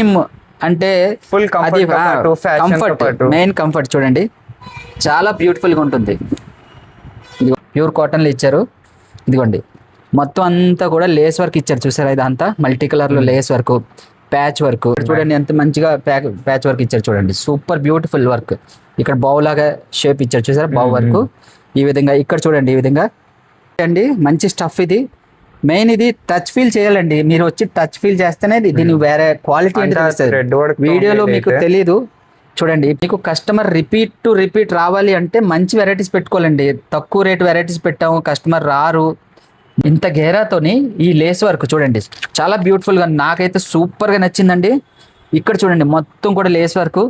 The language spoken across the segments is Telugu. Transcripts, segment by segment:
డెనిమ్ అంటే ఫుల్ కంఫర్ట్, మెయిన్ కంఫర్ట్ చూడండి, చాలా బ్యూటిఫుల్గా ఉంటుంది. ఇది ప్యూర్ కాటన్లో ఇచ్చారు. ఇదిగోండి మొత్తం అంతా కూడా లేస్ వర్క్ ఇచ్చారు, చూసారా? ఇదంతా మల్టీ కలర్లో లేస్ వర్క్, ప్యాచ్ వర్క్ చూడండి ఎంత మంచిగా ప్యాచ్ వర్క్ ఇచ్చారు చూడండి, సూపర్ బ్యూటిఫుల్ వర్క్. ఇక్కడ బావు లాగా షేప్ ఇచ్చారు, చూసారా? బావు వర్క్ ఈ విధంగా. ఇక్కడ చూడండి ఈ విధంగా అండి, మంచి స్టఫ్ ఇది. మెయిన్ ఇది టచ్ ఫీల్ చేయాలండి, మీరు వచ్చి టచ్ ఫీల్ చేస్తేనే దీని వేరే క్వాలిటీ అంటే తెలుస్తుంది. వీడియోలో మీకు తెలీదు. చూడండి, మీకు కస్టమర్ రిపీట్ రావాలి అంటే మంచి వెరైటీస్ పెట్టుకోవాలండి. తక్కువ రేట్ వెరైటీస్ పెట్టాము, కస్టమర్ రారు. ఇంత గేరాతోని ఈ లేస్ వర్క్ చూడండి, చాలా బ్యూటిఫుల్గా, నాకైతే సూపర్గా నచ్చిందండి. ఇక్కడ చూడండి మొత్తం కూడా లేస్ వర్క్,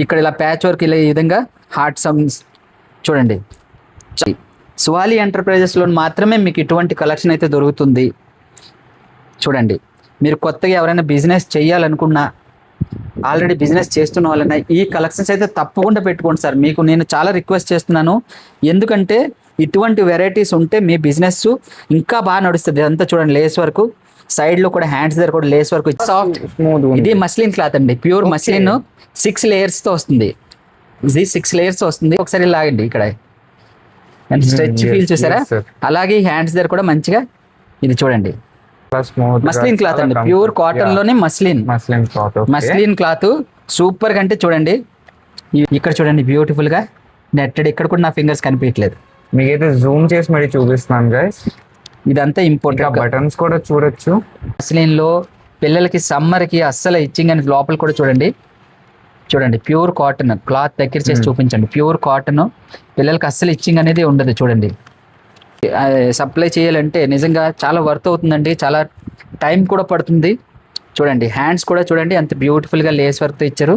ఇక్కడ ఇలా ప్యాచ్ వర్క్, ఇలా ఈ విధంగా హార్ట్ సమ్స్ చూడండి. సువాలి ఎంటర్ప్రైజెస్లో మాత్రమే మీకు ఇటువంటి కలెక్షన్ అయితే దొరుకుతుంది. చూడండి, మీరు కొత్తగా ఎవరైనా బిజినెస్ చేయాలనుకున్నా, ఆల్రెడీ బిజినెస్ చేస్తున్న వాళ్ళైనా ఈ కలెక్షన్స్ అయితే తప్పకుండా పెట్టుకోండి సార్. మీకు నేను చాలా రిక్వెస్ట్ చేస్తున్నాను, ఎందుకంటే ఇటువంటి వెరైటీస్ ఉంటే మీ బిజినెస్ ఇంకా బాగా నడుస్తుంది. ఇదంతా చూడండి లేస్ వర్క్, సైడ్లో కూడా హ్యాండ్స్ దగ్గర కూడా లేస్ వర్క్, సాఫ్ట్ స్మూత్. ఇది మస్లిన్ క్లాత్ అండి, ప్యూర్ మస్లిన్, 6 లేయర్స్తో వస్తుంది. ఇది 6 లేయర్స్ వస్తుంది. ఒకసారి లాగండి, ఇక్కడ స్ట్రెచ్ ఫీల్ చూసారా? అలాగే హ్యాండ్స్ దగ్గర కూడా మంచిగా ఇది చూడండి, మస్లిన్ క్లాత్ అండి, ప్యూర్ కాటన్ లోనే మస్లిన్ క్లాత్ సూపర్ గా. అంటే చూడండి ఇక్కడ చూడండి బ్యూటిఫుల్ గా నెట్టెడ్. ఇక్కడ కూడా నా ఫింగర్స్ కనిపించట్లేదు, మీకైతే జూమ్ చేసి మరి చూపిస్తున్నాను గైస్. ఇదంతా ఇంపార్టెంట్. బటన్స్ కూడా చూడొచ్చు. మస్లిన్ లో పిల్లలకి సమ్మర్ కి అస్సలు ఇచ్చింగ్ అని లోపల కూడా చూడండి, చూడండి ప్యూర్ కాటన్. క్లాత్ దగ్గర చేసి చూపించండి, ప్యూర్ కాటన్. పిల్లలకి అస్సలు ఇచ్చింగ్ అనేది ఉండదు. చూడండి, సప్లై చేయాలంటే నిజంగా చాలా వర్త్ అవుతుందండి, చాలా టైం కూడా పడుతుంది. చూడండి హ్యాండ్స్ కూడా చూడండి ఎంత బ్యూటిఫుల్ గా లేస్ వర్క్ తో ఇచ్చారు.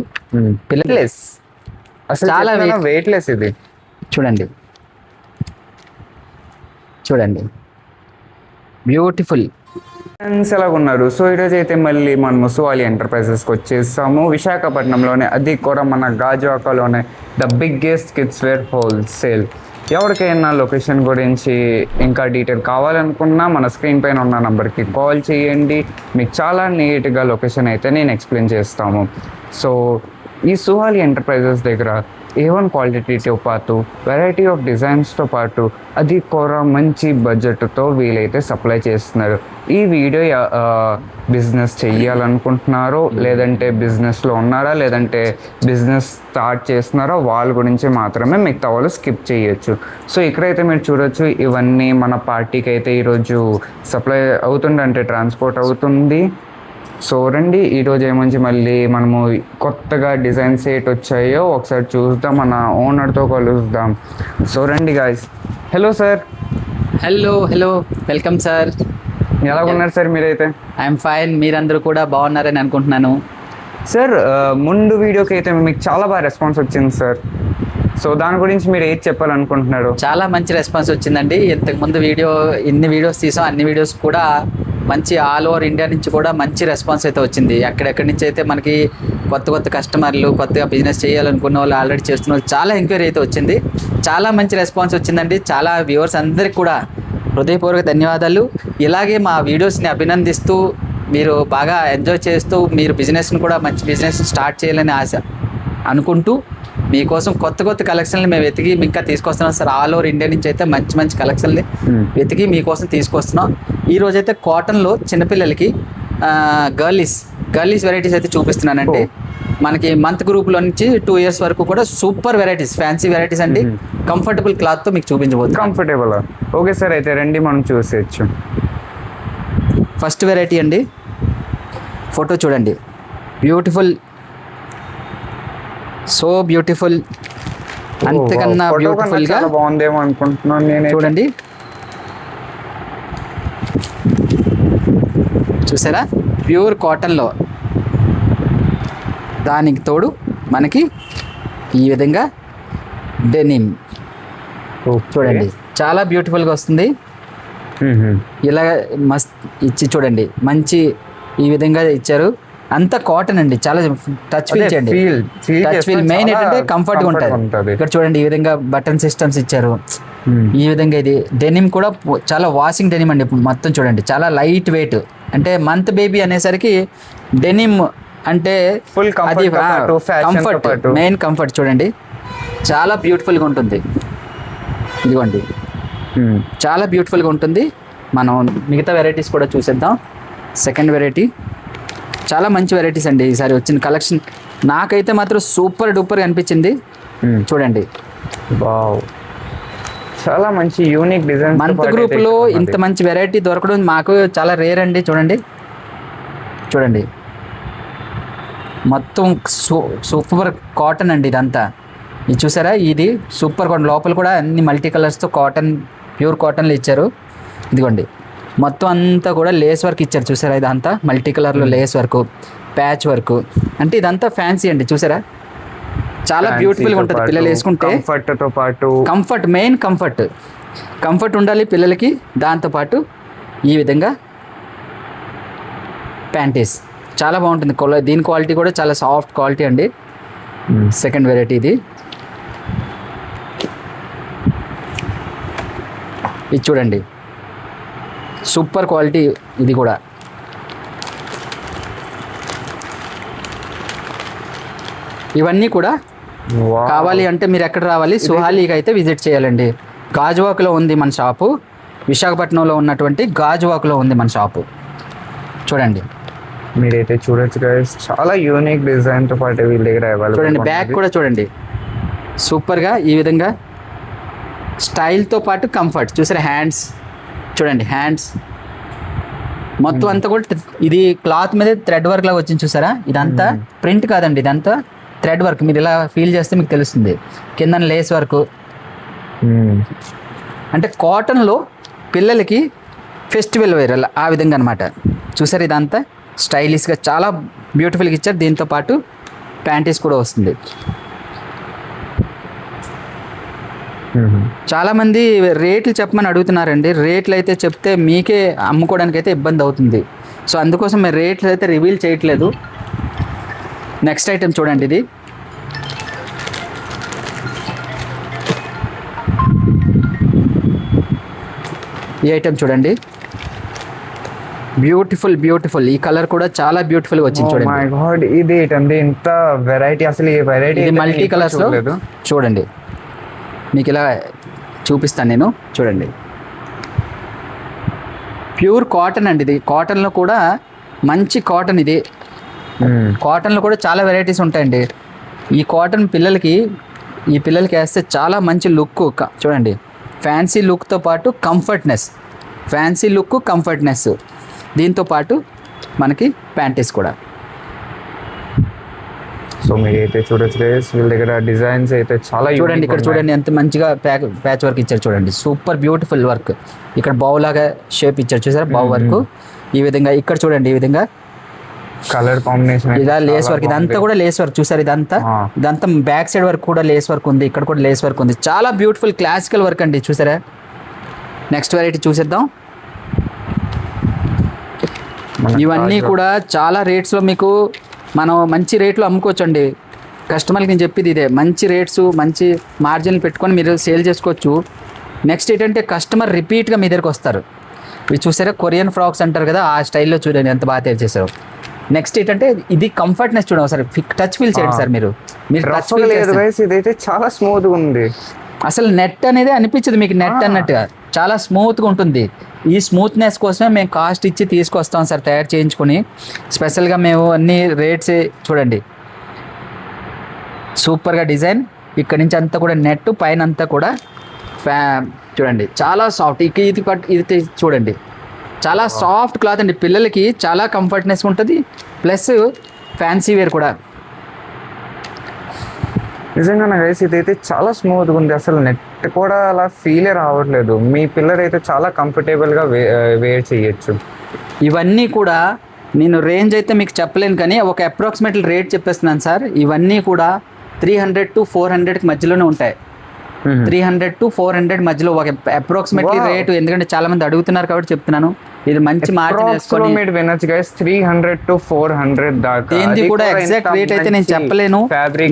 పిల్లలు చాలా వెయిట్లెస్. ఇది చూడండి, చూడండి బ్యూటిఫుల్. ఎలాగ ఉన్నారు? సో ఈరోజు అయితే మళ్ళీ మనము సువాలి ఎంటర్ప్రైజెస్కి వచ్చేసాము. విశాఖపట్నంలోనే, అది కూడా మన గాజువాకలోనే the biggest kids wear wholesale. ఎవరికైనా లొకేషన్ గురించి ఇంకా డీటెయిల్ కావాలనుకున్నా మన స్క్రీన్ పైన ఉన్న నెంబర్కి కాల్ చేయండి, మీకు చాలా నీట్గా లొకేషన్ అయితే నేను ఎక్స్ప్లెయిన్ చేస్తాము. సో ఈ సువాలి ఎంటర్ప్రైజెస్ దగ్గర A1 క్వాలిటీతో పాటు వెరైటీ ఆఫ్ డిజైన్స్తో పాటు అది కూడా మంచి బడ్జెట్తో వీలైతే సప్లై చేస్తున్నారు. ఈ వీడియో బిజినెస్ చెయ్యాలనుకుంటున్నారో, లేదంటే బిజినెస్లో ఉన్నారా, లేదంటే బిజినెస్ స్టార్ట్ చేస్తున్నారో వాళ్ళ గురించి మాత్రమే మిగతా వాళ్ళు స్కిప్ చేయొచ్చు. సో ఇక్కడైతే మీరు చూడొచ్చు, ఇవన్నీ మన పార్టీకి అయితే ఈరోజు సప్లై అవుతుంది, అంటే ట్రాన్స్పోర్ట్ అవుతుంది. సో రండి, ఈరోజు ఏమంచి మళ్ళీ మనము కొత్తగా డిజైన్స్ ఏట్ వచ్చాయో ఒకసారి చూద్దాం, మన ఓనర్తో కలుద్దాం. సో రండి guys. Hello sir. Hello welcome sir. ఎలా ఉన్నారు సార్ మీరైతే? ఐఎమ్ ఫైన్, మీరందరూ కూడా బాగున్నారని అనుకుంటున్నాను సార్. ముందు వీడియోకి అయితే మీకు చాలా బాగా రెస్పాన్స్ వచ్చింది సార్. సో దాని గురించి మీరు ఏది చెప్పాలనుకుంటున్నారు? చాలా మంచి రెస్పాన్స్ వచ్చిందండి. ఇంతకుముందు ఇన్ని వీడియోస్ తీసాం, అన్ని వీడియోస్ కూడా మంచి ఆల్ ఓవర్ ఇండియా నుంచి కూడా మంచి రెస్పాన్స్ అయితే వచ్చింది. ఎక్కడెక్కడి నుంచి అయితే మనకి కొత్త కస్టమర్లు, కొత్తగా బిజినెస్ చేయాలనుకున్న వాళ్ళు, ఆల్రెడీ చేస్తున్న వాళ్ళు చాలా ఎంక్వైరీ అయితే వచ్చింది. చాలా మంచి రెస్పాన్స్ వచ్చిందండి. చాలా వ్యూవర్స్ అందరికి కూడా హృదయపూర్వక ధన్యవాదాలు. ఇలాగే మా వీడియోస్ని అభినందిస్తూ, మీరు బాగా ఎంజాయ్ చేస్తూ, మీరు బిజినెస్ని కూడా మంచి బిజినెస్ స్టార్ట్ చేయాలని ఆశ అనుకుంటూ, మీకోసం కొత్త కలెక్షన్లు మేము వెతికి ఇంకా తీసుకొస్తున్నాం సార్. ఆల్ ఓవర్ ఇండియా నుంచి అయితే మంచి కలెక్షన్లు వెతికి మీకోసం తీసుకొస్తున్నాం. ఈ రోజైతే కాటన్లో చిన్నపిల్లలకి గర్లీస్ వెరైటీస్ అయితే చూపిస్తున్నానండి. మనకి మంత్ గ్రూప్లో నుంచి 2 years వరకు కూడా సూపర్ వెరైటీస్, ఫ్యాన్సీ వెరైటీస్ అండి. కంఫర్టబుల్ క్లాత్తో మీకు చూపించబోతుంది. కంఫర్టబుల్. ఓకే సార్, అయితే రండి మనం చూసేయచ్చు. ఫస్ట్ వెరైటీ అండి, ఫోటో చూడండి, బ్యూటిఫుల్, సో బ్యూటిఫుల్, అంతకన్నా బ్యూటిఫుల్ గా బాగుందేమో అనుకుంటున్నాను నేను. చూడండి, చూసారా? ప్యూర్ కాటన్లో, దానికి తోడు మనకి ఈ విధంగా డెనిమ్ చూడండి, చాలా బ్యూటిఫుల్గా వస్తుంది. ఇలా మస్త్ ఇచ్చి చూడండి, మంచి ఈ విధంగా ఇచ్చారు. అంతా కాటన్ అండి, చాలా టచ్ ఫీల్ చేయండి. టచ్ ఫీల్ మెయిన్ ఏంటంటే కంఫర్ట్గా ఉంటుంది. ఇక్కడ చూడండి ఈ విధంగా బటన్ సిస్టమ్స్ ఇచ్చారు. ఈ విధంగా ఇది డెనిమ్ కూడా చాలా వాషింగ్ డెనిమ్ అండి. మొత్తం చూడండి చాలా లైట్ వెయిట్. అంటే మంత్ బేబీ అనేసరికి డెనిమ్ అంటే Full comfort తో పాటు, fashion తో కంఫర్ట్, పాటు. మెయిన్ కంఫర్ట్ చూడండి, చాలా బ్యూటిఫుల్గా ఉంటుంది. ఇదిగోండి, చాలా బ్యూటిఫుల్గా ఉంటుంది. మనం మిగతా వెరైటీస్ కూడా చూసేద్దాం. సెకండ్ వెరైటీ చాలా మంచి వెరైటీస్ అండి ఈసారి వచ్చిన కలెక్షన్. నాకైతే మాత్రం సూపర్ డూపర్గా అనిపించింది. చూడండి, వావ్, చాలా మంచి యూనిక్ డిజైన్. మంత్ గ్రూప్లో ఇంత మంచి వెరైటీ దొరకడం మాకు చాలా రేర్ అండి. చూడండి చూడండి, మొత్తం సూపర్ కాటన్ అండి ఇదంతా. ఇది చూసారా, ఇది సూపర్ కాటన్. లోపల కూడా అన్ని మల్టీ కలర్స్తో కాటన్, ప్యూర్ కాటన్లు ఇచ్చారు. ఇదిగోండి, మొత్తం అంతా కూడా లేస్ వర్క్ ఇచ్చారు. చూసారా, ఇదంతా మల్టీ కలర్లో లేస్ వర్క్, ప్యాచ్ వర్క్. అంటే ఇదంతా ఫ్యాన్సీ అండి. చూసారా, చాలా బ్యూటిఫుల్గా ఉంటుంది పిల్లలు వేసుకుంటే. కంఫర్ట్తో పాటు, కంఫర్ట్, మెయిన్ కంఫర్ట్ ఉండాలి పిల్లలకి. దాంతోపాటు ఈ విధంగా ప్యాంటీస్ చాలా బాగుంటుంది. దీని క్వాలిటీ కూడా చాలా సాఫ్ట్ క్వాలిటీ అండి. సెకండ్ వెరైటీ ఇది చూడండి, సూపర్ క్వాలిటీ ఇది కూడా. ఇవన్నీ కూడా వావ్. కావాలి అంటే మీరు ఎక్కడ రావాలి? సుహాలీకి అయితే విజిట్ చేయాలండి. గాజువాక్లో ఉంది మన షాపు. విశాఖపట్నంలో ఉన్నటువంటి గాజువాక్లో ఉంది మన షాపు. చూడండి, మీరైతే చూడొచ్చు గైస్, చాలా యూనిక్ డిజైన్ తో పాటు వీళ్ళ దగ్గర available చూడండి, ఉంది. బ్యాక్ కూడా చూడండి, సూపర్గా ఈ విధంగా స్టైల్తో పాటు కంఫర్ట్. చూసారా, హ్యాండ్స్ చూడండి, హ్యాండ్స్ మొత్తం అంతా కూడా ఇది క్లాత్ మీద థ్రెడ్ వర్క్ లాగా వచ్చింది. చూసారా, ఇదంతా ప్రింట్ కాదండి, ఇదంతా థ్రెడ్ వర్క్. మీరు ఇలా ఫీల్ చేస్తే మీకు తెలుస్తుంది. కింద లేస్ వర్క్. అంటే కాటన్లో పిల్లలకి ఫెస్టివల్ వేర్ అలా ఆ విధంగా అనమాట. చూసారు, ఇదంతా స్టైలిష్గా చాలా బ్యూటిఫుల్గా ఇచ్చారు. దీంతో పాటు ప్యాంటీస్ కూడా వస్తుంది. చాలామంది రేట్లు చెప్పమని అడుగుతున్నారండి. రేట్లు అయితే చెప్తే మీకే అమ్ముకోవడానికి అయితే ఇబ్బంది అవుతుంది. సో అందుకోసం మేము రేట్లు అయితే రివీల్ చేయట్లేదు. నెక్స్ట్ ఐటెం చూడండి, ఇది ఈ ఐటెం చూడండి, బ్యూటిఫుల్. ఈ కలర్ కూడా చాలా బ్యూటిఫుల్గా వచ్చింది. మై చూడండి, గాడ్, ఇది ఏంటండి ఇంత వెరైటీ? అసలు ఈ వెరైటీ ఇది మల్టీ కలర్స్లో చూడండి. మీకు ఇలా చూపిస్తాను నేను. చూడండి, ప్యూర్ కాటన్ అండి ఇది. కాటన్లో కూడా మంచి కాటన్ ఇది. కాటన్లో కూడా చాలా వెరైటీస్ ఉంటాయండి. ఈ కాటన్ పిల్లలకి వేస్తే చాలా మంచి లుక్. చూడండి, ఫ్యాన్సీ లుక్తో పాటు కంఫర్ట్నెస్. దీంతో పాటు మనకి ప్యాంటీస్ కూడా. సో మీరైతే చూడొచ్చు గైస్, వీళ్ళ దగ్గర డిజైన్స్ అయితే చాలా చూడండి, ఇక్కడ చూడండి ఎంత మంచిగా ప్యాచ్ వర్క్ ఇచ్చారు. చూడండి, సూపర్ బ్యూటిఫుల్ వర్క్. ఇక్కడ బావు లాగా షేప్ ఇచ్చారు. చూసారా, బావు వర్క్ ఈ విధంగా. ఇక్కడ చూడండి, ఈ విధంగా కలర్ కాంబినేషన్, ఇలా లేస్ వర్క్. ఇదంతా కూడా లేస్ వర్క్. చూసారు, ఇదంతా బ్యాక్ సైడ్ వర్క్ కూడా లేస్ వర్క్ ఉంది. ఇక్కడ కూడా లేస్ వర్క్ ఉంది. చాలా బ్యూటిఫుల్ క్లాసికల్ వర్క్ అండి. చూసారా, నెక్స్ట్ వెరైటీ చూసేద్దాం. ఇవన్నీ కూడా చాలా రేట్స్లో మీకు మనం మంచి రేట్లో అమ్ముకోవచ్చు అండి. కస్టమర్కి నేను చెప్పేది ఇదే, మంచి రేట్స్, మంచి మార్జిన్లు పెట్టుకొని మీరు సేల్ చేసుకోవచ్చు. నెక్స్ట్ ఏంటంటే కస్టమర్ రిపీట్గా మీ దగ్గరికి వస్తారు. ఇవి చూసారా, కొరియన్ ఫ్రాక్స్ అంటారు కదా, ఆ స్టైల్లో చూడండి ఎంత బాగా తయారు చేశారు. నెక్స్ట్ ఏంటంటే ఇది కంఫర్ట్నెస్ చూడండి ఒకసారి. టచ్ ఫీల్ చేయండి సార్, మీరు టచ్ ఫీల్ చేస్తే ఇదైతే చాలా స్మూత్గా ఉంది. అసలు నెట్ అనేది అనిపించదు మీకు, నెట్ అన్నట్టుగా చాలా స్మూత్గా ఉంటుంది. ఈ స్మూత్నెస్ కోసమే మేము కాస్ట్ ఇచ్చి తీసుకొస్తాం సార్, తయారు చేయించుకొని స్పెషల్గా. మేము అన్ని రేట్స్ చూడండి, సూపర్గా డిజైన్. ఇక్కడ నుంచి అంతా కూడా నెట్, పైన అంతా కూడా చూడండి చాలా సాఫ్ట్. ఇది చూడండి, చాలా సాఫ్ట్ క్లాత్ అండి. పిల్లలకి చాలా కంఫర్ట్నెస్ ఉంటుంది, ప్లస్ ఫ్యాన్సీ వేర్ కూడా. నిజంగా గైస్, ఇదైతే చాలా స్మూత్గా ఉంది. అసలు నెట్ కూడా అలా ఫీలే రావట్లేదు. మీ పిల్లలైతే చాలా కంఫర్టబుల్గా వేర్ చేయొచ్చు. ఇవన్నీ కూడా నేను రేంజ్ అయితే మీకు చెప్పలేను, కానీ ఒక అప్రాక్సిమేట్లీ రేట్ చెప్పేస్తున్నాను సార్. ఇవన్నీ కూడా 300 to 400 మధ్యలోనే ఉంటాయి. 300 to 400 మధ్యలో ఒక అప్రాక్సిమేట్లీ రేటు. ఎందుకంటే చాలా మంది అడుగుతున్నారు కాబట్టి చెప్తున్నాను. ఇది మంచి మార్జిన్ వేసుకొని మీరు వినొచ్చు గైస్, 300 to 400 దాకా. ఏంది కూడా ఎగ్జాక్ట్ రేట్ అయితే నేను చెప్పలేను.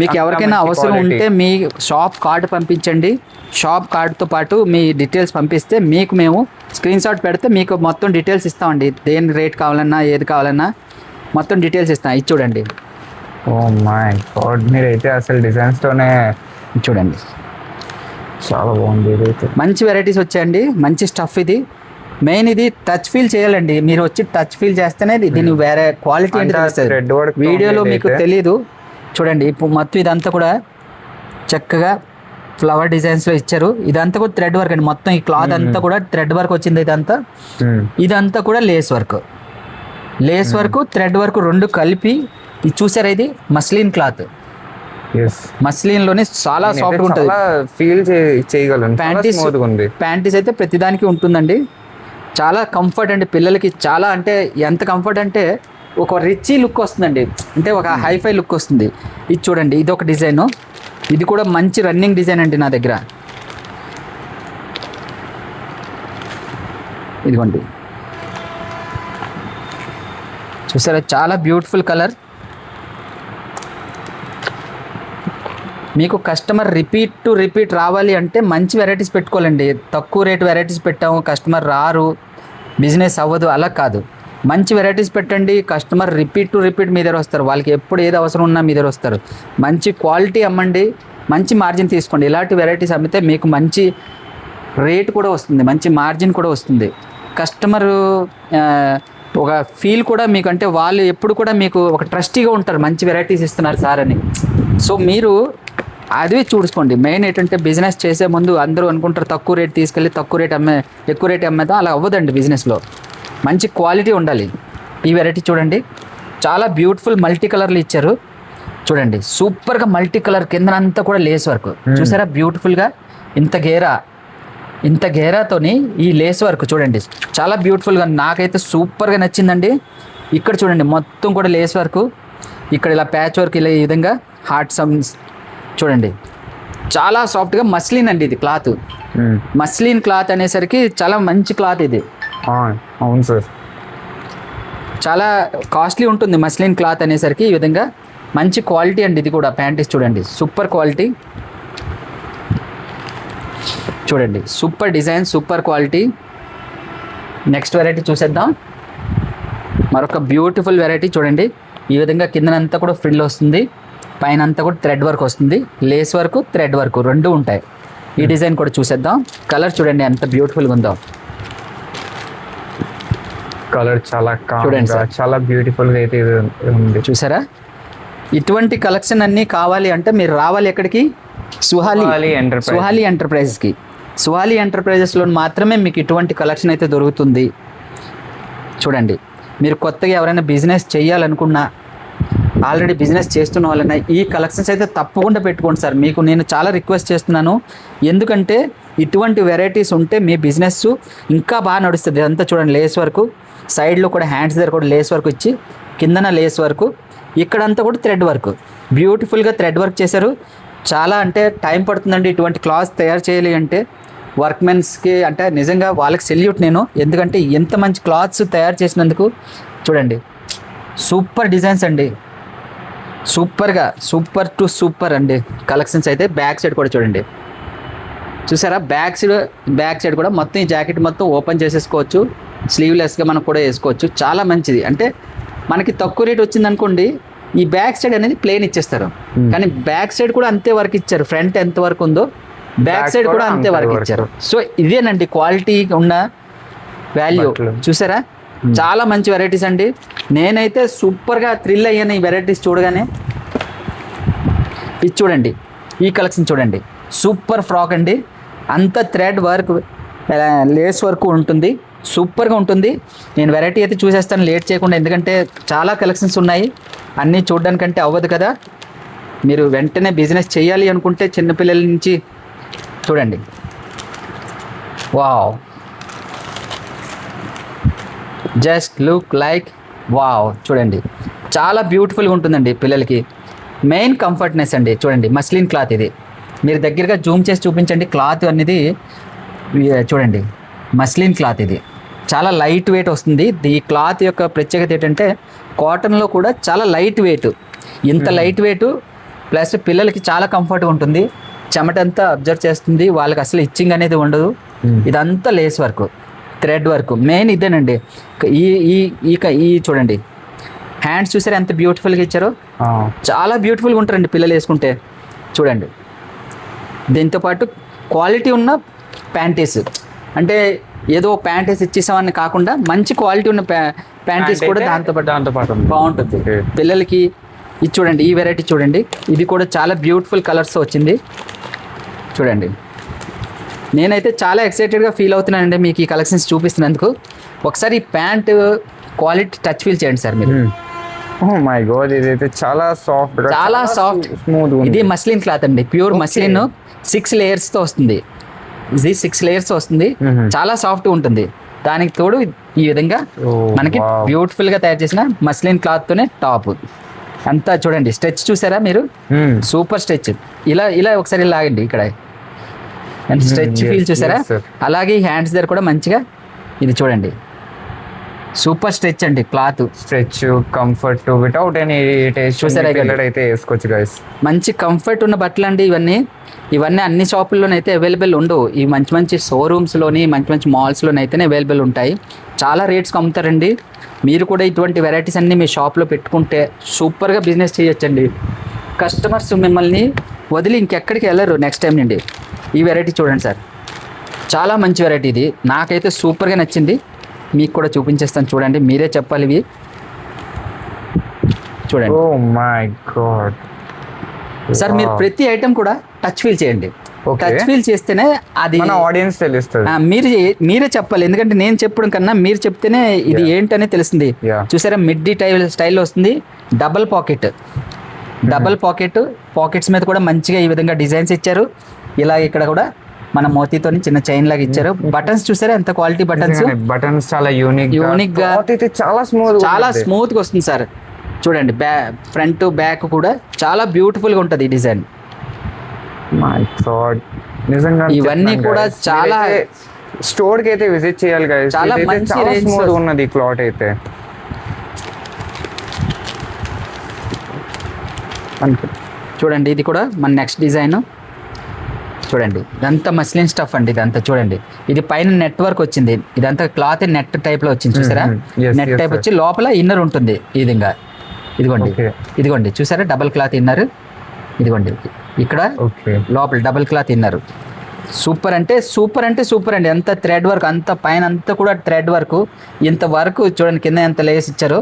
మీకు ఎవరికైనా అవసరం ఉంటే మీ షాప్ కార్డు పంపించండి. షాప్ కార్డుతో పాటు మీ డీటెయిల్స్ పంపిస్తే మీకు మేము స్క్రీన్ షాట్ పెడితే మీకు మొత్తం డీటెయిల్స్ ఇస్తామండి. దేని రేట్ కావాలన్నా, ఏది కావాలన్నా మొత్తం డీటెయిల్స్ ఇస్తాం. ఇది చూడండి, ఓ మై గాడ్, మీరైతే అసలు డిజైన్స్తోనే చూడండి చాలా బాగుంది ఇదైతే. మంచి వెరైటీస్ వచ్చాయండి, మంచి స్టఫ్ ఇది. మెయిన్ ఇది టచ్ ఫీల్ చేయాలండి, మీరు వచ్చి టచ్ ఫీల్ చేస్తేనే దీని వేరే క్వాలిటీ అంటే తెలుస్తుంది. థ్రెడ్ వర్క్ వీడియోలో మీకు తెలీదు. చూడండి ఇప్పుడు మొత్తం ఇదంతా కూడా చక్కగా ఫ్లవర్ డిజైన్స్లో ఇచ్చారు. ఇదంతా కూడా థ్రెడ్ వర్క్ అండి, మొత్తం ఈ క్లాత్ అంతా కూడా థ్రెడ్ వర్క్ వచ్చింది. ఇదంతా కూడా lace work, lace work thread work రెండు కలిపి ఇది చూసారా. ఇది మస్లిన్ క్లాత్, మస్లిన్ లోనే చాలా సాఫ్ట్ ఉంటుంది. ఫీల్ చేయగలను. ప్యాంటీస్ అయితే ప్రతిదానికి ఉంటుందండి. చాలా కంఫర్ట్ అండి పిల్లలకి. చాలా అంటే ఎంత కంఫర్ట్ అంటే ఒక రిచ్ లుక్ వస్తుందండి, అంటే ఒక హైఫై లుక్ వస్తుంది. ఇది చూడండి, ఇది ఒక డిజైన్, ఇది కూడా మంచి రన్నింగ్ డిజైన్ అండి నా దగ్గర. ఇదిగోండి చూసారా, చాలా బ్యూటిఫుల్ కలర్. మీకు కస్టమర్ రిపీట్ టు రిపీట్ రావాలి అంటే మంచి వెరైటీస్ పెట్టుకోవాలండి. తక్కువ రేటు వెరైటీస్ పెట్టాము, కస్టమర్ రారు, బిజినెస్ అవ్వదు, అలా కాదు. మంచి వెరైటీస్ పెట్టండి, కస్టమర్ రిపీట్ టు రిపీట్ మీ దగ్గర వస్తారు. వాళ్ళకి ఎప్పుడు ఏది అవసరం ఉన్నా మీ దగ్గర వస్తారు. మంచి క్వాలిటీ అమ్మండి, మంచి మార్జిన్ తీసుకోండి. ఇలాంటి వెరైటీస్ అమ్మితే మీకు మంచి రేట్ కూడా వస్తుంది, మంచి మార్జిన్ కూడా వస్తుంది. కస్టమరు ఒక ఫీల్ కూడా మీకు, అంటే వాళ్ళు ఎప్పుడు కూడా మీకు ఒక ట్రస్టీగా ఉంటారు, మంచి వెరైటీస్ ఇస్తున్నారు సార్ అని. సో మీరు అది చూసుకోండి. మెయిన్ ఏంటంటే బిజినెస్ చేసే ముందు అందరూ అనుకుంటారు తక్కువ రేట్ తీసుకెళ్ళి ఎక్కువ రేట్ అమ్మేద్దాం, అలా అవ్వదండి. బిజినెస్లో మంచి క్వాలిటీ ఉండాలి. ఈ వెరైటీ చూడండి, చాలా బ్యూటిఫుల్ మల్టీ కలర్లు ఇచ్చారు. చూడండి సూపర్గా మల్టీ కలర్, కిందనంతా కూడా లేస్ వర్క్ చూసారా బ్యూటిఫుల్గా. ఇంత గేరాతోని ఈ లేస్ వర్క్ చూడండి చాలా బ్యూటిఫుల్గా, నాకైతే సూపర్గా నచ్చిందండి. ఇక్కడ చూడండి మొత్తం కూడా లేస్ వర్క్, ఇక్కడ ఇలా ప్యాచ్ వర్క్, ఇలా ఈ విధంగా హార్ట్ సమ్స్ చూడండి. చాలా సాఫ్ట్గా మస్లిన్ అండి ఇది క్లాత్. మస్లిన్ క్లాత్ అనేసరికి చాలా మంచి క్లాత్ ఇది. అవును సార్, చాలా కాస్ట్లీ ఉంటుంది మస్లిన్ క్లాత్ అనేసరికి. ఈ విధంగా మంచి క్వాలిటీ అండి ఇది కూడా. ప్యాంటీస్ చూడండి సూపర్ క్వాలిటీ, చూడండి super design, super quality. Next variety చూసేద్దాం. మరొక బ్యూటిఫుల్ వెరైటీ చూడండి. ఈ విధంగా కిందనంతా కూడా ఫ్రిల్ వస్తుంది, పైన అంతా కూడా థ్రెడ్ వర్క్ వస్తుంది. లేస్ వర్క్ థ్రెడ్ వర్క్ రెండు ఉంటాయి. ఈ డిజైన్ కూడా చూసేద్దాం. కలర్ చూడండి ఎంత బ్యూటిఫుల్గా ఉందో. కలర్ చాలా చూడండి సార్, చాలా బ్యూటిఫుల్గా అయితే ఉంది. చూసారా, ఇటువంటి కలెక్షన్ అన్నీ కావాలి అంటే మీరు రావాలి ఎక్కడికి, సుహాలి ఎంటర్ప్రైజెస్కి. సుహాలి ఎంటర్ప్రైజెస్లో మాత్రమే మీకు ఇటువంటి కలెక్షన్ అయితే దొరుకుతుంది. చూడండి, మీరు కొత్తగా ఎవరైనా బిజినెస్ చేయాలనుకున్నా, ఆల్రెడీ బిజినెస్ చేస్తున్న వాళ్ళైనా ఈ కలెక్షన్స్ అయితే తప్పకుండా పెట్టుకోండి సార్. మీకు నేను చాలా రిక్వెస్ట్ చేస్తున్నాను, ఎందుకంటే ఇటువంటి వెరైటీస్ ఉంటే మీ బిజినెస్ ఇంకా బాగా నడుస్తుంది. ఇదంతా చూడండి లేస్ వర్క్, సైడ్లో కూడా హ్యాండ్స్ దగ్గర కూడా లేస్ వర్క్ ఇచ్చి, కిందన లేస్ వర్క్, ఇక్కడంతా కూడా థ్రెడ్ వర్క్, బ్యూటిఫుల్గా థ్రెడ్ వర్క్ చేశారు. చాలా అంటే టైం పడుతుందండి ఇటువంటి క్లాత్స్ తయారు చేయాలి అంటే. వర్క్మెన్స్కి అంటే నిజంగా వాళ్ళకి సెల్యూట్ నేను, ఎందుకంటే ఎంత మంచి క్లాత్స్ తయారు చేసినందుకు. చూడండి సూపర్ డిజైన్స్ అండి, సూపర్ టు సూపర్ అండి కలెక్షన్స్ అయితే. బ్యాక్ సైడ్ కూడా చూడండి, చూసారా బ్యాక్ సైడ్ కూడా మొత్తం ఈ జాకెట్ మొత్తం ఓపెన్ చేసేసుకోవచ్చు, స్లీవ్లెస్గా మనం కూడా వేసుకోవచ్చు. చాలా మంచిది. అంటే మనకి తక్కువ రేట్ వచ్చింది అనుకోండి, ఈ బ్యాక్ సైడ్ అనేది ప్లేన్ ఇచ్చేస్తారు, కానీ బ్యాక్ సైడ్ కూడా అంతే వర్క్ ఇచ్చారు. ఫ్రంట్ ఎంత వర్క్ ఉందో బ్యాక్ సైడ్ కూడా అంతే వర్క్ ఇచ్చారు. సో ఇదేనండి క్వాలిటీ ఉన్న వాల్యూ. చూసారా, చాలా మంచి వెరైటీస్ అండి. నేనైతే సూపర్గా థ్రిల్ అయ్యాను ఈ వెరైటీస్ చూడగానే. ఇది చూడండి, ఈ కలెక్షన్ చూడండి, సూపర్ ఫ్రాక్ అండి. అంత థ్రెడ్ వర్క్, లేస్ వర్క్ ఉంటుంది, సూపర్గా ఉంటుంది. నేను వెరైటీ అయితే చూసేస్తాను లేట్ చేయకుండా, ఎందుకంటే చాలా కలెక్షన్స్ ఉన్నాయి, అన్నీ చూడడానికంటే అవ్వదు కదా. మీరు వెంటనే బిజినెస్ చేయాలి అనుకుంటే చిన్నపిల్లల నుంచి చూడండి. Wow, just look like wow. చూడండి చాలా బ్యూటిఫుల్గా ఉంటుందండి పిల్లలకి. మెయిన్ కంఫర్ట్నెస్ అండి. చూడండి మస్లిన్ క్లాత్ ఇది, మీరు దగ్గరగా జూమ్ చేసి చూపించండి. క్లాత్ అనేది చూడండి మస్లిన్ క్లాత్ ఇది, చాలా లైట్ వెయిట్ వస్తుంది. ఈ క్లాత్ యొక్క ప్రత్యేకత ఏంటంటే కాటన్లో కూడా చాలా లైట్ వెయిట్. ఇంత లైట్ వెయిట్ ప్లస్ పిల్లలకి చాలా కంఫర్ట్గా ఉంటుంది. చెమటంతా అబ్జర్వ్ చేస్తుంది, వాళ్ళకి అసలు ఇచ్చింగ్ అనేది ఉండదు. ఇదంతా lace work, thread work, main ఇదేనండి. ఈ చూడండి హ్యాండ్స్ చూసారా ఎంత బ్యూటిఫుల్గా ఇచ్చారో. చాలా బ్యూటిఫుల్గా ఉంటారండి పిల్లలు వేసుకుంటే. చూడండి, దీంతో పాటు క్వాలిటీ ఉన్న ప్యాంటీస్, అంటే ఏదో ప్యాంటీస్ ఇచ్చేసామని కాకుండా మంచి క్వాలిటీ ఉన్న ప్యాంటీస్ కూడా దాంతో పాటు బాగుంటుంది పిల్లలకి. ఇది చూడండి, ఈ వెరైటీ చూడండి, ఇది కూడా చాలా బ్యూటిఫుల్ కలర్స్ వచ్చింది. చూడండి, నేనైతే చాలా ఎక్సైటెడ్గా ఫీల్ అవుతున్నానండి మీకు ఈ కలెక్షన్స్ చూపిస్తున్నందుకు. ఒకసారి ఈ ప్యాంట్ క్వాలిటీ టచ్ ఫీల్ చేయండి సార్ మీరు. మై గాడ్, ఇదైతే చాలా సాఫ్ట్ స్మూత్. ఇది మస్లిన్ క్లాత్ అండి, ప్యూర్ మస్లిన్. 6 లేయర్స్తో వస్తుంది. ఇది 6 లేయర్స్ వస్తుంది, చాలా సాఫ్ట్ ఉంటుంది. దానికి తోడు ఈ విధంగా మనకి బ్యూటిఫుల్ గా తయారు చేసిన మస్లిన్ క్లాత్ తోనే టాప్ అంతా. చూడండి, స్ట్రెచ్ చూసారా మీరు, సూపర్ స్ట్రెచ్. ఇలా ఒకసారి లాగండి, ఇక్కడ స్ట్రెచ్ ఫీల్ చూసారా. అలాగే హ్యాండ్స్ దగ్గర కూడా మంచిగా ఇది చూడండి, సూపర్ స్ట్రెచ్ అండి cloth. Stretch, comfort, without any irritation. చూసారా, అయితే వేసుకోవచ్చు గైస్. మంచి కంఫర్ట్ ఉన్న బట్టలు అండి ఇవన్నీ. అన్ని షాపుల్లోనైతే అవైలబుల్ ఉండవు. ఈ మంచి షోరూమ్స్లోని మంచి మాల్స్లోనైతేనే అవైలబుల్ ఉంటాయి. చాలా రేట్స్కి అమ్ముతారండి. మీరు కూడా ఇటువంటి వెరైటీస్ అన్నీ మీ షాప్లో పెట్టుకుంటే సూపర్గా బిజినెస్ చేయొచ్చండి. కస్టమర్స్ మిమ్మల్ని వదిలి ఇంకెక్కడికి వెళ్ళరు నెక్స్ట్ టైం నుండి. ఈ వెరైటీ చూడండి సార్, చాలా మంచి వెరైటీ ఇది. నాకైతే సూపర్గా నచ్చింది. మీకు కూడా చూపించేస్తాను, చూడండి, మీరే చెప్పాలి. ఇవి చూడండి. ఓ మై గాడ్ సార్, మీరు ప్రతి ఐటమ్ కూడా టచ్ ఫీల్ చేయండి. టచ్ ఫీల్ చేస్తేనే అది ఆడియన్స్ తెలుస్తుంది. మీరే చెప్పాలి, ఎందుకంటే నేను చెప్పడం కన్నా మీరు చెప్తేనే ఇది ఏంటనే తెలుస్తుంది. చూసారా, మిడ్డీ స్టైల్లో వస్తుంది. డబల్ పాకెట్, పాకెట్స్ మీద కూడా మంచిగా ఈ విధంగా డిజైన్స్ ఇచ్చారు. ఇలా ఇక్కడ కూడా మన మోతీతో చిన్న చైన్ లాగా ఇచ్చారు. బటన్స్ చూసారా ఎంత క్వాలిటీ బటన్స్ చాలా యూనిక్ గా, చాలా స్మూత్ గా వస్తుంది సార్. చూడండి, ఫ్రంట్ బ్యాక్ కూడా చాలా బ్యూటిఫుల్ గా ఉంటుంది ఈ డిజైన్. నిజంగా ఇవన్నీ కూడా చాలా స్టోర్ కి అయితే విజిట్ చేయాలి గైస్. చాలా మంచి స్మూత్ ఉన్నది క్లాత్ అయితే. చూడండి, ఇది కూడా మన నెక్స్ట్ డిజైన్. చూడండి, ఇదంతా మస్లిన్ స్టఫ్ అండి. ఇదంతా చూడండి, ఇది పైన నెట్ వర్క్ వచ్చింది. ఇదంతా క్లాత్ నెట్ టైప్ లో వచ్చింది చూసారా. నెట్ టైప్ వచ్చి లోపల ఇన్నర్ ఉంటుంది ఈ విధంగా. ఇదిగోండి చూసారా, డబల్ క్లాత్ ఇన్నర్. ఇదిగోండి, ఇక్కడ లోపల డబల్ క్లాత్ ఇన్నర్. సూపర్ అంటే సూపర్ అండి. అంత థ్రెడ్ వర్క్, అంత పైన అంతా కూడా థ్రెడ్ వర్క్. ఇంత వర్క్ చూడండి, కింద ఎంత లేస్ ఇచ్చారో.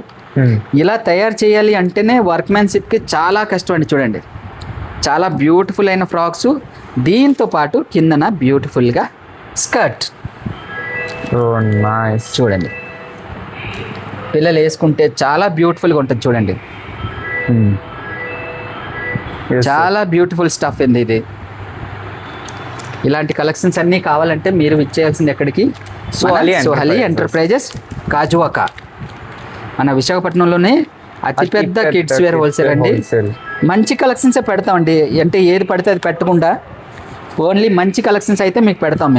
ఇలా తయారు చేయాలి అంటేనే వర్క్మెన్షిప్కి చాలా కష్టం అండి. చూడండి, చాలా బ్యూటిఫుల్ అయిన ఫ్రాక్స్. దీంతో పాటు కిందన బ్యూటిఫుల్గా స్కర్ట్. చూడండి, పిల్లలు వేసుకుంటే చాలా బ్యూటిఫుల్గా ఉంటుంది. చూడండి, చాలా బ్యూటిఫుల్ స్టఫ్ అండి ఇది. ఇలాంటి కలెక్షన్స్ అన్నీ కావాలంటే మీరు ఇచ్చేయాల్సింది ఎక్కడికి, సోహలి ఎంటర్ప్రైజెస్ గాజువాక, మన విశాఖపట్నంలోనే అతిపెద్ద కిడ్స్ వేర్ హోల్సేల్ అండి. మంచి కలెక్షన్సే పెడతామండి, అంటే ఏది పడితే అది పెట్టకుండా ఓన్లీ మంచి కలెక్షన్స్ అయితే మీకు పెడతాం.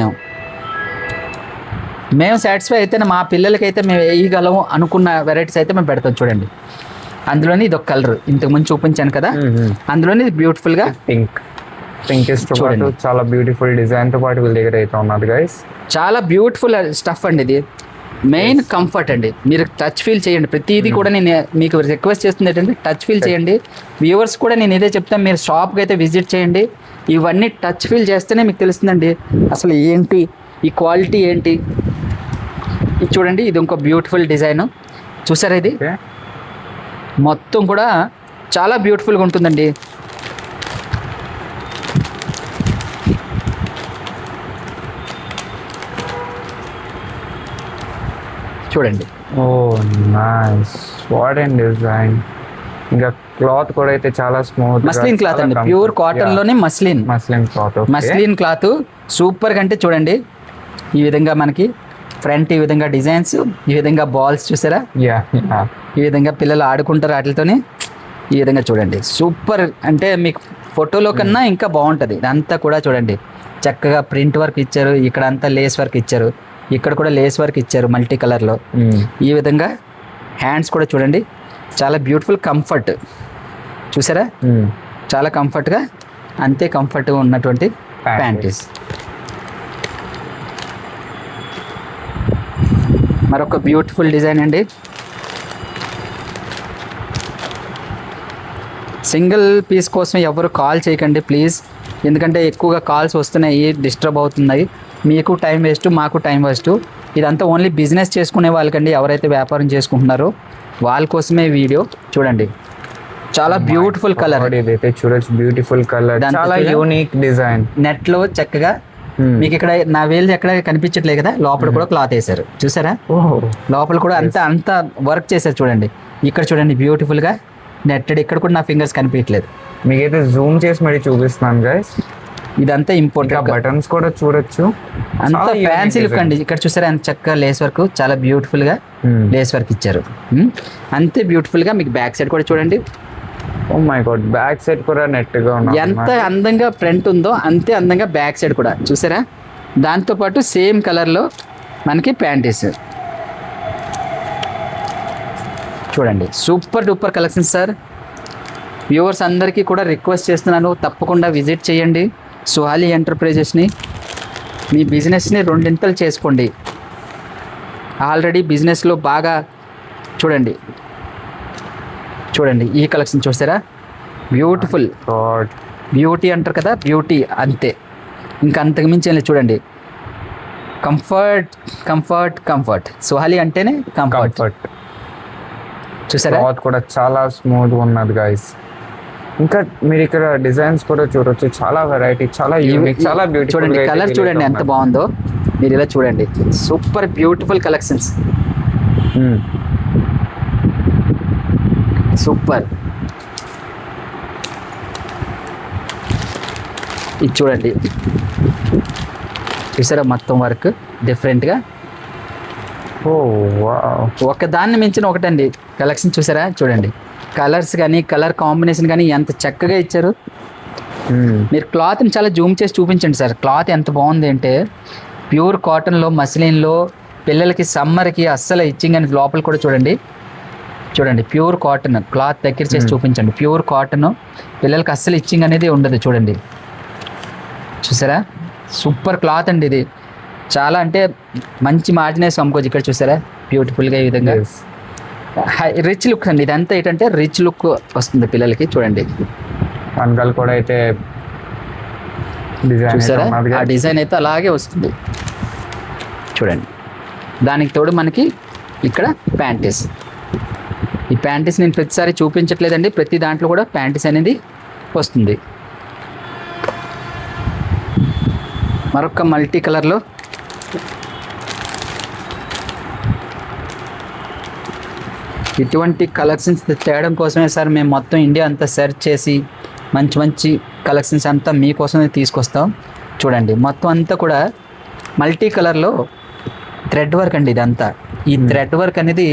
మేము సాటిస్ఫై అయితే మా పిల్లలకైతే మేము వేయగలం అనుకున్న వెరైటీస్ అయితే మేము పెడతాం. చూడండి, అందులోని ఇది ఒక కలర్ ఇంతకు ముందు చూపించాను కదా, అందులోని ఇది బ్యూటిఫుల్గా పింక్ చూడండి, చాలా బ్యూటిఫుల్ డిజైన్ తో పాటు వీళ్ళ దగ్గర అయితే ఉన్నది గైస్. చాలా బ్యూటిఫుల్ స్టఫ్ అండి ఇది. మెయిన్ కంఫర్ట్ అండి. మీరు టచ్ ఫీల్ చేయండి. ప్రతిదీ కూడా నేను మీకు రిక్వెస్ట్ చేస్తుంది ఏంటంటే టచ్ ఫీల్ చేయండి. వ్యూవర్స్ కూడా నేను ఇదే చెప్తాను, మీరు షాప్కి అయితే విజిట్ చేయండి. ఇవన్నీ టచ్ ఫీల్ చేస్తేనే మీకు తెలుస్తుందండి అసలు ఏంటి ఈ క్వాలిటీ ఏంటి. ఇది చూడండి, ఇది ఇంకో బ్యూటిఫుల్ డిజైన్ చూసారా. ఇది మొత్తం కూడా చాలా బ్యూటిఫుల్గా ఉంటుందండి. చూడండి, ఓ నైస్, వాట్ అండ్ డిజైన్. ఇంకా క్లాత్ కూడా అయితే చాలా స్మూత్ మస్లిన్ క్లాత్ అండి, ప్యూర్ కాటన్ లోనే మస్లిన్ క్లాత్ సూపర్ గా. అంటే చూడండి, ఈ విధంగా మనకి ఫ్రంట్ ఈ విధంగా డిజైన్స్, ఈ విధంగా బాల్స్ చూసారా, ఈ విధంగా పిల్లలు ఆడుకుంటారు వాటితోని. ఈ విధంగా చూడండి, సూపర్. అంటే మీకు ఫోటోలో కన్నా ఇంకా బాగుంటుంది. ఇదంతా కూడా చూడండి, చక్కగా ప్రింట్ వర్క్ ఇచ్చారు. ఇక్కడ అంతా లేస్ వర్క్ ఇచ్చారు, ఇక్కడ కూడా లేస్ వర్క్ ఇచ్చారు మల్టీ కలర్లో. ఈ విధంగా హ్యాండ్స్ కూడా చూడండి, చాలా బ్యూటిఫుల్. కంఫర్ట్ చూసారా, చాలా కంఫర్ట్గా, అంతే కంఫర్ట్గా ఉన్నటువంటి ప్యాంటీస్. మరొక బ్యూటిఫుల్ డిజైన్ అండి. సింగిల్ పీస్ కోసం ఎవరు కాల్ చేయకండి ప్లీజ్, ఎందుకంటే ఎక్కువగా కాల్స్ వస్తున్నాయి, డిస్టర్బ్ అవుతున్నాయి, మీకు టైం వేస్ట్, మాకు టైం వేస్ట్. ఇదంతా ఓన్లీ బిజినెస్ చేసుకునే వాళ్ళకండి, ఎవరైతే వ్యాపారం చేసుకుంటున్నారో వాళ్ళ కోసమే వీడియో. చూడండి చాలా బ్యూటిఫుల్ కలర్, ఇదైతే చూడొచ్చు, బ్యూటిఫుల్ కలర్, చాలా యూనిక్ డిజైన్. నెట్లో చక్కగా మీకు ఇక్కడ నా వేలు ఎక్కడ కనిపించట్లేదు కదా, లోపల కూడా క్లాత్ వేశారు చూసారా, లోపల కూడా అంత వర్క్ చేశారు. చూడండి ఇక్కడ చూడండి బ్యూటిఫుల్గా నెట్టెడ్, ఇక్కడ కూడా నా ఫింగర్స్ కనిపించట్లేదు, మీకైతే జూమ్ చేసి మరి చూపిస్తున్నాను గైస్. ఇదంతా ఇంపార్టెంట్. బటన్స్ కూడా చూడొచ్చు, అంత ఫ్యాన్సీ లుక్ అండి. ఇక్కడ చూసారా ఎంత చక్కగా లేస్ వర్క్, చాలా బ్యూటిఫుల్ గా లేస్ వర్క్ ఇచ్చారు. అంతే బ్యూటిఫుల్ గా మీకు బ్యాక్ సైడ్ కూడా చూడండి. Oh my God, back side కూడా నెట్ గా ఉంది. ఎంత అందంగా ఫ్రంట్ ఉందో అంతే అందంగా బ్యాక్ సైడ్ కూడా చూసారా. దాంతో పాటు సేమ్ కలర్ లో మనకి ప్యాంటీస్ చూడండి, super duper collection sir. Viewers అందరికీ కూడా రిక్వెస్ట్ చేస్తున్నాను, తప్పకుండా విజిట్ చేయండి సుహాలి ఎంటర్ప్రైజెస్ని. మీ బిజినెస్ని రెండింతలు చేసుకోండి. ఆల్రెడీ బిజినెస్లో బాగా చూడండి ఈ కలెక్షన్ చూసారా, బ్యూటిఫుల్. బ్యూటీ అంటారు కదా, బ్యూటీ అంతే, ఇంకా అంతకుమించి చూడండి. కంఫర్ట్ కంఫర్ట్ కంఫర్ట్, సుహాలి అంటేనే కంఫర్ట్. చూసారా కూడా చాలా స్మూత్ ఉన్నది గైస్. ఇంకా మీరు ఇక్కడ డిజైన్స్ కూడా చూడొచ్చు, చాలా వెరైటీ, చాలా యూనిక్, చాలా బ్యూటిఫుల్. చూడండి కలర్ చూడండి ఎంత బాగుందో, మీరు ఇలా చూడండి, సూపర్ బ్యూటిఫుల్ కలెక్షన్స్, సూపర్. ఇది చూడండి చూసారా మొత్తం వర్క్ డిఫరెంట్గా, ఒక దాన్ని మించిన ఒకటండి కలెక్షన్. చూసారా చూడండి కలర్స్ కానీ కలర్ కాంబినేషన్ కానీ ఎంత చక్కగా ఇచ్చారు. మీరు క్లాత్ని చాలా జూమ్ చేసి చూపించండి సార్, క్లాత్ ఎంత బాగుంది అంటే ప్యూర్ కాటన్లో మస్లిన్లో, పిల్లలకి సమ్మర్కి అస్సలు ఇచ్చింగ్ అని. లోపల కూడా చూడండి ప్యూర్ కాటన్, క్లాత్ దగ్గర చేసి చూపించండి, ప్యూర్ కాటన్, పిల్లలకి అస్సలు ఇచ్చింగ్ అనేది ఉండదు. చూడండి చూసారా సూపర్ క్లాత్ అండి ఇది, చాలా అంటే మంచి మార్జినైజ్ అమ్ముకోవచ్చు. ఇక్కడ చూసారా బ్యూటిఫుల్గా ఈ విధంగా రిచ్ లుక్ అండి, ఇదంతా ఏంటంటే రిచ్ లుక్ వస్తుంది పిల్లలకి. చూడండి అంకల్ కూడా అయితే చూసారా, ఆ డిజైన్ అయితే అలాగే వస్తుంది చూడండి. దానికి తోడు మనకి ఇక్కడ ప్యాంటీస్, ఈ ప్యాంటీస్ నేను ప్రతిసారి చూపించట్లేదండి, ప్రతి దాంట్లో కూడా ప్యాంటీస్ అనేది వస్తుంది. మరొక మల్టీ కలర్లో ఇటువంటి కలెక్షన్స్ తేయడం కోసమే సార్ మేము మొత్తం ఇండియా అంతా సెర్చ్ చేసి మంచి మంచి కలెక్షన్స్ అంతా మీకోసమే తీసుకొస్తాం. చూడండి మొత్తం అంతా కూడా మల్టీ కలర్లో థ్రెడ్ వర్క్ అండి ఇదంతా. ఈ థ్రెడ్ వర్క్ అనేది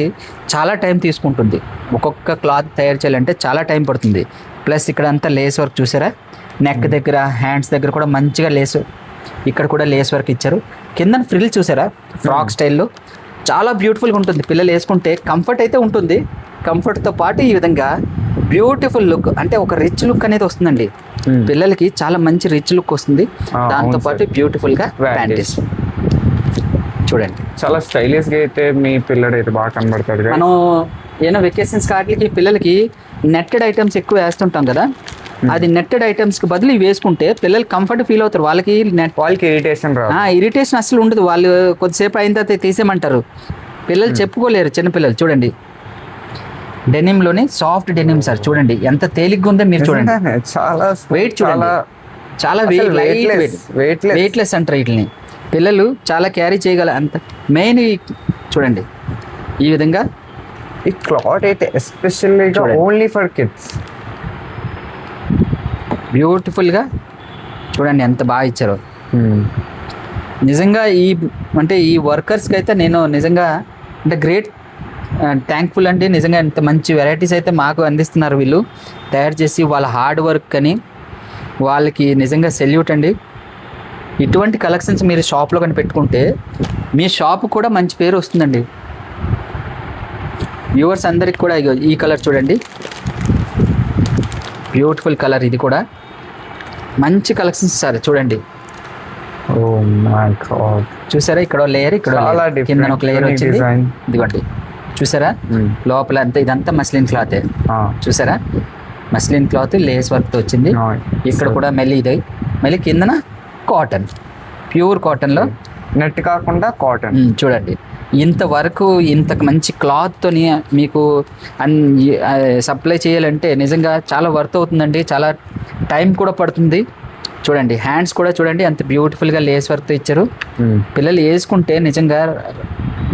చాలా టైం తీసుకుంటుంది, ఒక్కొక్క క్లాత్ తయారు చేయాలంటే చాలా టైం పడుతుంది. ప్లస్ ఇక్కడ అంతా లేస్ వర్క్ చూసారా, నెక్ దగ్గర హ్యాండ్స్ దగ్గర కూడా మంచిగా లేస్, ఇక్కడ కూడా లేస్ వర్క్ ఇచ్చారు. కింద ఫ్రిల్ చూసారా ఫ్రాక్ స్టైల్లో, చాలా బ్యూటిఫుల్గా ఉంటుంది. పిల్లలు వేసుకుంటే కంఫర్ట్ అయితే ఉంటుంది, కంఫర్ట్తో పాటు ఈ విధంగా బ్యూటిఫుల్ లుక్, అంటే ఒక రిచ్ లుక్ అనేది వస్తుందండి పిల్లలకి, చాలా మంచి రిచ్ లుక్ వస్తుంది. దాంతో పాటు బ్యూటిఫుల్గా ప్యాంటీస్ చూడండి, చాలా స్టైలిష్గా అయితే మీ పిల్లడు అయితే బాగా కనబడతాడు. మనం ఏదో వెకేషన్స్ వాటికి పిల్లలకి నెట్టెడ్ ఐటమ్స్ ఎక్కువ వేస్తుంటాం కదా, అది నెట్టెడ్ ఐటమ్స్కి బదులు ఇవి వేసుకుంటే పిల్లలు కంఫర్ట్ ఫీల్ అవుతారు. వాళ్ళకి ఇరిటేషన్ అసలు ఉండదు, వాళ్ళు కొద్దిసేపు అయిన తర్వాత తీసేయమంటారు. పిల్లలు చెప్పుకోలేరు, చిన్నపిల్లలు. చూడండి డెనిమ్లోనే సాఫ్ట్ డెనిమ్ సార్, చూడండి ఎంత తేలిగ్గా ఉందో మీరు చూడండి. చాలా వెయిట్ చూడండి, చాలా వెయిట్లెస్ అంటారు వీటిని. పిల్లలు చాలా క్యారీ చేయగల అంత మెయిన్. చూడండి ఈ విధంగా ఈ క్లాత్ అయితే ఎస్పెషల్లీ ఓన్లీ ఫర్ కిడ్స్, బ్యూటిఫుల్గా చూడండి ఎంత బాగా ఇచ్చారో. నిజంగా ఈ వర్కర్స్కి అయితే నేను నిజంగా అంటే గ్రేట్ థ్యాంక్ఫుల్ అండి. నిజంగా ఇంత మంచి వెరైటీస్ అయితే మాకు అందిస్తున్నారు వీళ్ళు తయారు చేసి, వాళ్ళ హార్డ్ వర్క్ అని వాళ్ళకి నిజంగా సెల్యూట్ అండి. ఇటువంటి కలెక్షన్స్ మీరు షాప్లో కానీ పెట్టుకుంటే మీ షాప్ కూడా మంచి పేరు వస్తుందండి. వ్యూవర్స్ అందరికి కూడా ఈ కలర్ చూడండి, బ్యూటిఫుల్ కలర్, ఇది కూడా మంచి కలెక్షన్స్ సార్. చూడండి చూసారా, ఇక్కడ లేయర్, ఇక్కడ కింద ఒక లేయర్ వచ్చింది, ఇదిగోండి చూసారా లోపల అంతా, ఇదంతా మస్లిన్ క్లాతే చూసారా. మస్లిన్ క్లాత్ లేస్ వర్క్తో వచ్చింది. ఇక్కడ కూడా మళ్ళీ ఇది మళ్ళీ కిందన కాటన్, ప్యూర్ కాటన్లో నెట్ కాకుండా కాటన్. చూడండి ఇంతవరకు ఇంత మంచి క్లాత్తోని మీకు సప్లై చేయాలంటే నిజంగా చాలా వర్త్ అవుతుందండి, చాలా టైం కూడా పడుతుంది. చూడండి హ్యాండ్స్ కూడా చూడండి అంత బ్యూటిఫుల్గా లేస్ వర్క్తో ఇచ్చారు. పిల్లలు వేసుకుంటే నిజంగా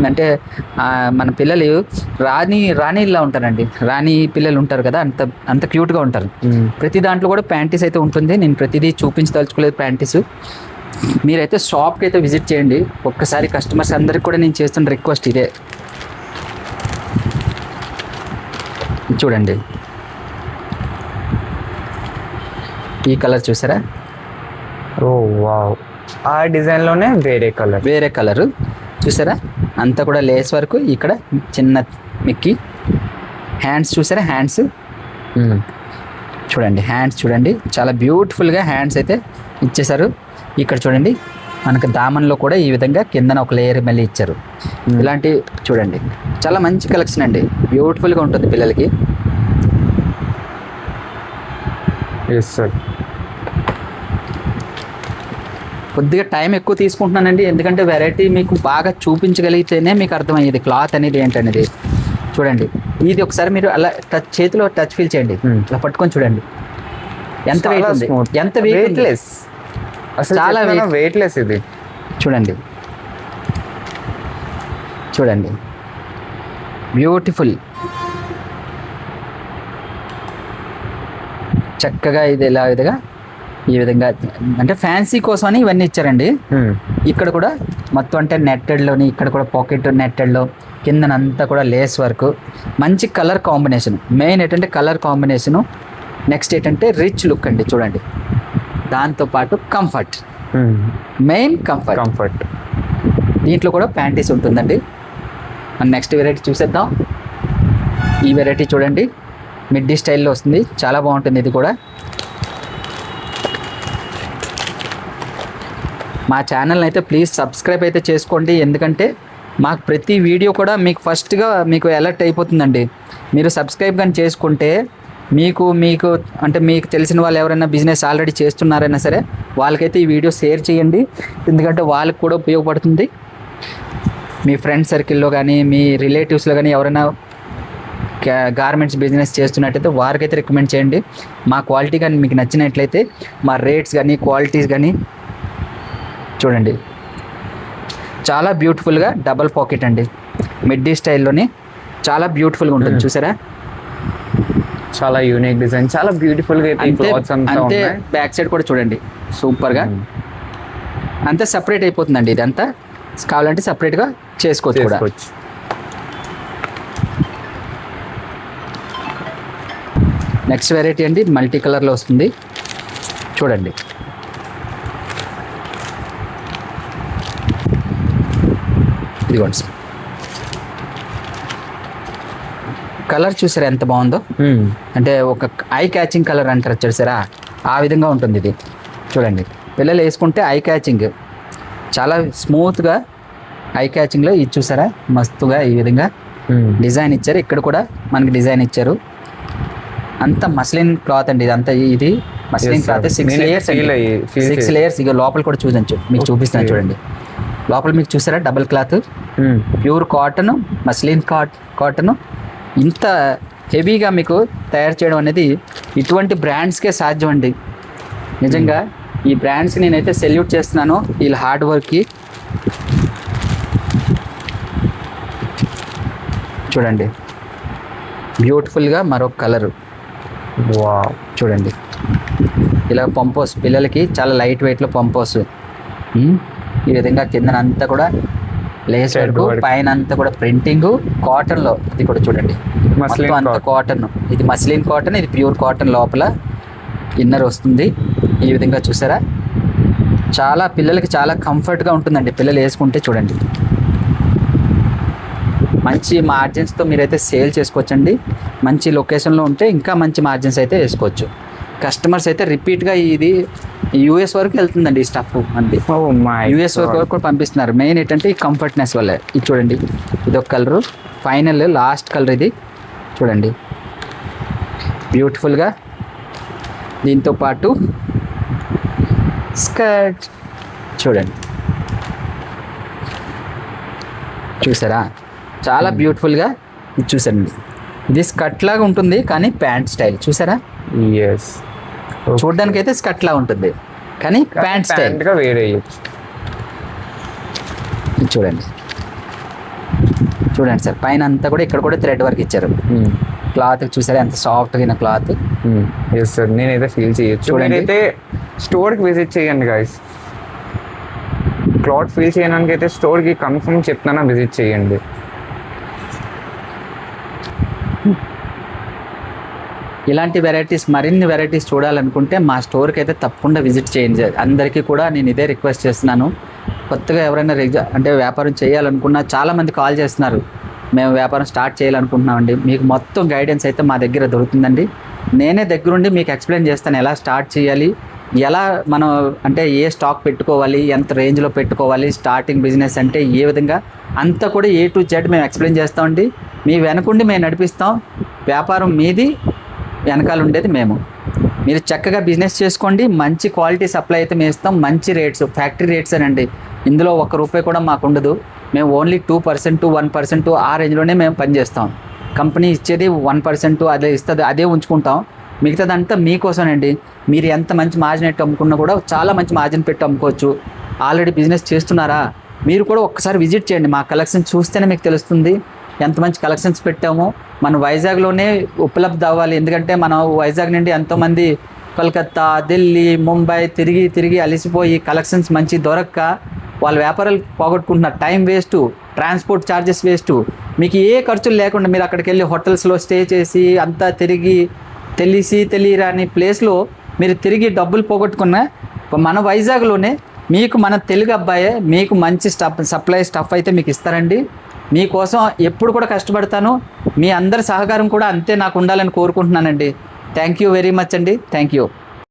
అంటే మన పిల్లలు రాణిలా ఉంటారండి, రాణి పిల్లలు ఉంటారు కదా, అంత క్యూట్గా ఉంటారు. ప్రతి దాంట్లో కూడా ప్యాంటీస్ అయితే ఉంటుంది. నేను ప్రతిదీ చూపించదలుచుకోలేదు ప్యాంటీస్. మీరైతే షాప్కి అయితే విజిట్ చేయండి ఒక్కసారి. కస్టమర్స్ అందరికి కూడా నేను చేస్తున్న రిక్వెస్ట్ ఇదే. చూడండి ఈ కలర్ చూసారా, ఓ వావ్, ఆ డిజైన్లోనే వేరే కలరు చూసారా, అంతా కూడా లేస్ వరకు. ఇక్కడ చిన్న మిక్కి హ్యాండ్స్ చూసారా, హ్యాండ్స్ చూడండి, హ్యాండ్స్ చూడండి చాలా బ్యూటిఫుల్గా హ్యాండ్స్ అయితే ఇచ్చేసారు. ఇక్కడ చూడండి మనకు దామన్లో కూడా ఈ విధంగా కిందన ఒక లేయర్ మళ్ళీ ఇచ్చారు. ఇలాంటి చూడండి చాలా మంచి కలెక్షన్ అండి, బ్యూటిఫుల్గా ఉంటుంది పిల్లలకి. కొద్దిగా టైం ఎక్కువ తీసుకుంటున్నానండి, ఎందుకంటే వెరైటీ మీకు బాగా చూపించగలిగితేనే మీకు అర్థమయ్యేది క్లాత్ అనేది ఏంటనేది. చూడండి ఇది ఒకసారి మీరు అలా చేతిలో టచ్ ఫీల్ చేయండి, అలా పట్టుకొని చూడండి ఎంత వెయిట్ ఉంది, ఎంత వెయిట్లెస్, చాలా వెయిట్లెస్. ఇది చూడండి చూడండి బ్యూటిఫుల్, చక్కగా ఇది ఇలా విధంగా ఈ విధంగా అంటే ఫ్యాన్సీ కోసమని ఇవన్నీ ఇచ్చారండి. ఇక్కడ కూడా మొత్తం అంటే నెట్టెడ్లోని ఇక్కడ కూడా పాకెట్ నెట్టెడ్లో కిందనంతా కూడా లేస్ వర్క్, మంచి కలర్ కాంబినేషన్. మెయిన్ ఏంటంటే కలర్ కాంబినేషను, నెక్స్ట్ ఏంటంటే రిచ్ లుక్ అండి. చూడండి దాంతోపాటు కంఫర్ట్, మెయిన్ కంఫర్ట్. దీంట్లో కూడా ప్యాంటీస్ ఉంటుందండి. మన నెక్స్ట్ వెరైటీ చూసేద్దాం. ఈ వెరైటీ చూడండి మిడ్డీ స్టైల్లో వస్తుంది, చాలా బాగుంటుంది. ఇది కూడా మా ఛానల్ని అయితే ప్లీజ్ సబ్స్క్రైబ్ అయితే చేసుకోండి, ఎందుకంటే మాకు ప్రతి వీడియో కూడా మీకు ఫస్ట్గా మీకు అలర్ట్ అయిపోతుందండి. మీరు సబ్స్క్రైబ్ కానీ చేసుకుంటే మీకు అంటే మీకు తెలిసిన వాళ్ళు ఎవరైనా బిజినెస్ ఆల్రెడీ చేస్తున్నారైనా సరే వాళ్ళకైతే ఈ వీడియో షేర్ చేయండి, ఎందుకంటే వాళ్ళకి కూడా ఉపయోగపడుతుంది. మీ ఫ్రెండ్ సర్కిల్లో కానీ మీ రిలేటివ్స్లో కానీ ఎవరైనా గార్మెంట్స్ బిజినెస్ చేస్తున్నట్టయితే వారికైతే రికమెండ్ చేయండి. మా క్వాలిటీ కానీ మీకు నచ్చినట్లయితే మా రేట్స్ కానీ క్వాలిటీస్ కానీ చూడండి చాలా బ్యూటిఫుల్గా డబల్ పాకెట్ అండి, మిడ్డీ స్టైల్లోని చాలా బ్యూటిఫుల్గా ఉంటుంది. చూసారా చాలా యూనిక్ డిజైన్, చాలా బ్యూటిఫుల్గా అంతే. బ్యాక్ సైడ్ కూడా చూడండి సూపర్గా, అంతే సపరేట్ అయిపోతుందండి. ఇదంతా కావాలంటే సపరేట్గా చేసుకోవచ్చు కూడా. నెక్స్ట్ వెరైటీ అండి మల్టీ కలర్లో వస్తుంది. చూడండి ఇదిగోండి సార్, కలర్ చూసారా ఎంత బాగుందో, అంటే ఒక ఐ క్యాచింగ్ కలర్ అంటారు చూసారా, ఆ విధంగా ఉంటుంది ఇది. చూడండి పిల్లలు వేసుకుంటే ఐ క్యాచింగ్, చాలా స్మూత్గా ఐ క్యాచింగ్లో ఇది చూసారా, మస్తుగా ఈ విధంగా డిజైన్ ఇచ్చారు. ఇక్కడ కూడా మనకి డిజైన్ ఇచ్చారు. అంతా మస్లిన్ క్లాత్ అండి, ఇదంతా ఇది మస్లిన్ క్లాత్. 6 లేయర్స్. ఇక లోపల కూడా చూడండి, మీకు చూపిస్తున్నాను చూడండి. లోపల మీకు చూసారా double cloth, pure cotton, muslin cotton. ఇంత హెవీగా మీకు తయారు చేయడం అనేది ఇటువంటి బ్రాండ్స్కే సాధ్యం అండి. నిజంగా ఈ బ్రాండ్స్కి నేనైతే సెల్యూట్ చేస్తున్నాను, వీళ్ళ హార్డ్ వర్క్కి. చూడండి బ్యూటిఫుల్గా మరొక కలరు, చూడండి ఇలా పంపోస్ పిల్లలకి చాలా లైట్ వెయిట్లో పంపోస్. ఈ విధంగా కిందనంతా కూడా లేస్ వర్క్, పైన అంతా కూడా ప్రింటింగ్ కాటన్లో. ఇది కూడా చూడండి మొత్తం అంతా కాటన్, ఇది మస్లిన్ కాటన్, ఇది ప్యూర్ కాటన్. లోపల ఇన్నర్ వస్తుంది ఈ విధంగా చూసారా, చాలా పిల్లలకి చాలా కంఫర్ట్గా ఉంటుందండి పిల్లలు వేసుకుంటే. చూడండి మంచి మార్జిన్స్తో మీరైతే సేల్ చేసుకోవచ్చండి. మంచి లొకేషన్లో ఉంటే ఇంకా మంచి మార్జిన్స్ అయితే వేసుకోవచ్చు. కస్టమర్స్ అయితే రిపీట్గా ఇది యూఎస్ వరకు వెళ్తుందండి ఈ స్టఫ్ అండి, యూఎస్ వరకు కూడా పంపిస్తున్నారు. మెయిన్ ఏంటంటే ఈ కంఫర్ట్నెస్ వల్ల. ఇది చూడండి ఇది ఒక కలరు, ఫైనల్ లాస్ట్ కలర్ ఇది. చూడండి బ్యూటిఫుల్గా దీంతో పాటు స్కర్ట్ చూడండి, చూసారా చాలా బ్యూటిఫుల్గా ఇది చూసారండి. ఇది స్కర్ట్ లాగా ఉంటుంది కానీ ప్యాంట్ స్టైల్ చూసారా, ఎస్ చూడడానికి అయితే స్కర్ట్ లా ఉంటుంది కానీ ప్యాంట్ స్టైల్. ప్యాంట్గా వేరే చేయొచ్చు. ఇది చూడండి, చూడండి సార్ పైన అంతా కూడా ఇక్కడ కూడా థ్రెడ్ వర్క్ ఇచ్చారు. క్లాత్ చూసారా ఎంత సాఫ్ట్గా క్లాత్. ఎస్ సార్, నేనైతే ఫీల్ చేయొచ్చు. చూడండి. నేనైతే స్టోర్కి విజిట్ చేయండి గైస్. క్లాత్ ఫీల్ చేయడానికి అయితే స్టోర్కి కన్ఫర్మ్ చెప్తానా విజిట్ చేయండి. ఇలాంటి వెరైటీస్ మరిన్ని వెరైటీస్ చూడాలనుకుంటే మా స్టోర్కి అయితే తప్పకుండా విజిట్ చేయండి. అందరికీ కూడా నేను ఇదే రిక్వెస్ట్ చేస్తున్నాను. కొత్తగా ఎవరైనా అంటే వ్యాపారం చేయాలనుకున్నా చాలామంది కాల్ చేస్తున్నారు, మేము వ్యాపారం స్టార్ట్ చేయాలనుకుంటున్నామండి. మీకు మొత్తం గైడెన్స్ అయితే మా దగ్గర దొరుకుతుందండి. నేనే దగ్గరుండి మీకు ఎక్స్ప్లెయిన్ చేస్తాను ఎలా స్టార్ట్ చేయాలి, ఎలా మనం అంటే ఏ స్టాక్ పెట్టుకోవాలి, ఎంత రేంజ్లో పెట్టుకోవాలి, స్టార్టింగ్ బిజినెస్ అంటే ఏ విధంగా అంతా కూడా A to Z మేము ఎక్స్ప్లెయిన్ చేస్తామండి. మీ వెనకుండి మేము నడిపిస్తాం. వ్యాపారం మీది, వెనకాల ఉండేది మేము. మీరు చక్కగా బిజినెస్ చేసుకోండి. మంచి క్వాలిటీ సప్లై అయితే మేము ఇస్తాం. మంచి రేట్స్, ఫ్యాక్టరీ రేట్స్ అనండి. ఇందులో ₹1 కూడా మాకు ఉండదు. మేము ఓన్లీ 2%, 1% ఆ రేంజ్లోనే మేము పనిచేస్తాం. కంపెనీ ఇచ్చేది 1% అదే ఇస్తుంది, అదే ఉంచుకుంటాం. మిగతాదంతా మీకోసమేనండి. మీరు ఎంత మంచి మార్జిన్ పెట్టి అమ్ముకున్నా కూడా చాలా మంచి మార్జిన్ పెట్టి అమ్ముకోవచ్చు. ఆల్రెడీ బిజినెస్ చేస్తున్నారా, మీరు కూడా ఒక్కసారి విజిట్ చేయండి. మా కలెక్షన్ చూస్తేనే మీకు తెలుస్తుంది ఎంత మంచి కలెక్షన్స్ పెట్టామో. మన వైజాగ్లోనే ఉపలబ్ధి అవ్వాలి. ఎందుకంటే మనం వైజాగ్ నుండి ఎంతోమంది కలకత్తా, ఢిల్లీ, ముంబై తిరిగి అలసిపోయి కలెక్షన్స్ మంచి దొరక్క వాళ్ళ వ్యాపారాలు పోగొట్టుకుంటున్నారు. Time waste, transport charges waste. మీకు ఏ ఖర్చులు లేకుండా మీరు అక్కడికి వెళ్ళి హోటల్స్లో స్టే చేసి అంతా తెలియరాని ప్లేస్లో మీరు తిరిగి డబ్బులు పోగొట్టుకున్న మన వైజాగ్లోనే మీకు మన తెలుగు అబ్బాయే మీకు మంచి సప్లై స్టఫ్ అయితే మీకు ఇస్తారండి. మీకోసం ఎప్పుడు కూడా కష్టపడతాను. మీ అందరి సహకారం కూడా అంతే నాకు ఉండాలని కోరుకుంటున్నానండి. థ్యాంక్ యూ వెరీ మచ్ అండి. Thank you.